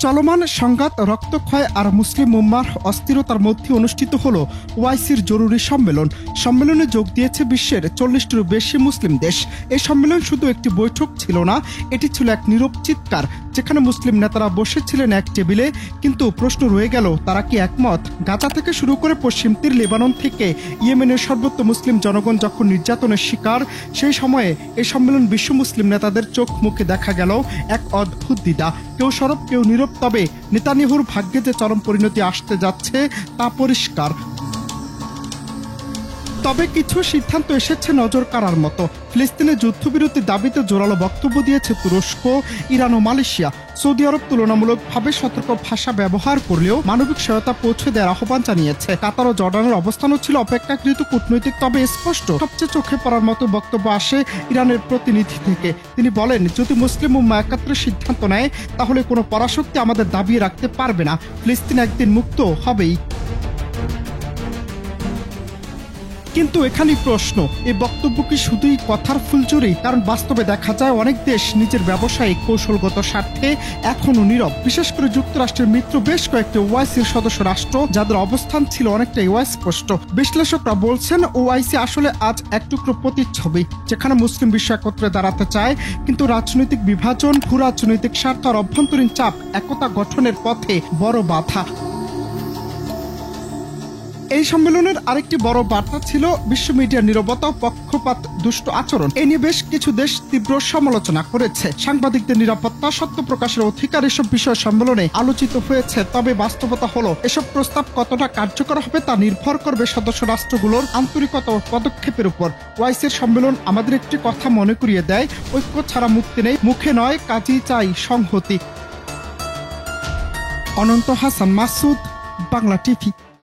চলমান সংঘাত, রক্তক্ষয় আর মুসলিম উম্মার অস্থিরতার মধ্যে অনুষ্ঠিত হলো ওআইসির জরুরি সম্মেলন। সম্মেলনে যোগ দিয়েছে বিশ্বের 40টিরও বেশি মুসলিম দেশ। এই সম্মেলন শুধু একটি বৈঠক ছিল না, এটি ছিল এক নীরব চিৎকার, যেখানে মুসলিম নেতারা বসেছিলেন এক টেবিলে, কিন্তু প্রশ্ন রয়ে গেল, তারা কি একমত? গাজা থেকে শুরু করে পশ্চিম তীর, লেবানন থেকে ইয়েমেনের সর্বত্র মুসলিম জনগণ যখন নির্যাতনের শিকার, সেই সময়ে এই সম্মেলন বিশ্ব মুসলিম নেতাদের চোখ মুখে দেখা গেল এক অদ্ভুত দ্বিধা। কেউ সরব, কেউ নীরব। তবে নেতানিয়াহুর ভাগ্যে যে চরম পরিণতি আসতে যাচ্ছে তা পরিষ্কার। তবে কিছু সিদ্ধান্ত এসেছে নজর কাড়ার মতো। ফিলিস্তিনের যুদ্ধবিরতির দাবিতে জোরালো বক্তব্য দিয়েছে তুরস্ক, ইরান ও মালয়েশিয়া। সৌদি আরব তুলনামূলকভাবে সতর্ক ভাষা ব্যবহার করলেও মানবিক সহায়তা পৌঁছে দেওয়ার আহ্বান জানিয়েছে। কাতার ও জর্ডানের অবস্থানও ছিল অপেক্ষাকৃত কূটনৈতিক, তবে স্পষ্ট। সবচেয়ে চোখে পড়ার মতো বক্তব্য আসে ইরানের প্রতিনিধি থেকে। তিনি বলেন, যদি মুসলিম উম্মাহ একত্রে সিদ্ধান্ত নেয়, তাহলে কোনো পরাশক্তি আমাদের দাবিয়ে রাখতে পারবে না। ফিলিস্তিন একদিন মুক্ত হবেই। কিন্তু এখানেই প্রশ্ন, এই বক্তব্য কি শুধুই কথার ফুলচুরি? কারণ বাস্তবে দেখা যায় অনেক দেশ নিজের ব্যবসায়িক কৌশলগত স্বার্থে এখনো নীরব। বিশেষ করে যুক্তরাষ্ট্রের মিত্র বেশ কয়েকটি ওআইসির সদস্য রাষ্ট্র, যাদের অবস্থান ছিল অনেকটাই স্পষ্ট। বিশ্লেষকরা বলছেন, ওআইসি আসলে আজ এক টুকরো প্রতিচ্ছবি, যেখানে মুসলিম বিশ্ব একত্রে দাঁড়াতে চায়, কিন্তু রাজনৈতিক বিভাজন, ভূ রাজনৈতিক স্বার্থ আর অভ্যন্তরীণ চাপ একতা গঠনের পথে বড় বাধা। এই সম্মেলনের আরেকটি বড় বার্তা ছিল বিশ্ব মিডিয়ার নীরবতা, পক্ষপাত, দুষ্ট আচরণ। এ নিয়ে বেশ কিছু দেশ তীব্র সমালোচনা করেছে। সাংবাদিকদের নিরাপত্তা, সত্য প্রকাশের অধিকার, এসব বিষয় সম্মেলনে আলোচিত হয়েছে। তবে বাস্তবতা হলো, এসব প্রস্তাব কতটা কার্যকর হবে তা নির্ভর করবে সদস্য রাষ্ট্রগুলোর আন্তরিকতা ও পদক্ষেপের উপর। ওআইসির সম্মেলন আমাদের একটি কথা মনে করিয়ে দেয়, ঐক্য ছাড়া মুক্তি নেই, মুখে নয় কাজেই চাই সংহতি। অনন্ত হাসান মাসুদ, বাংলা টিভি।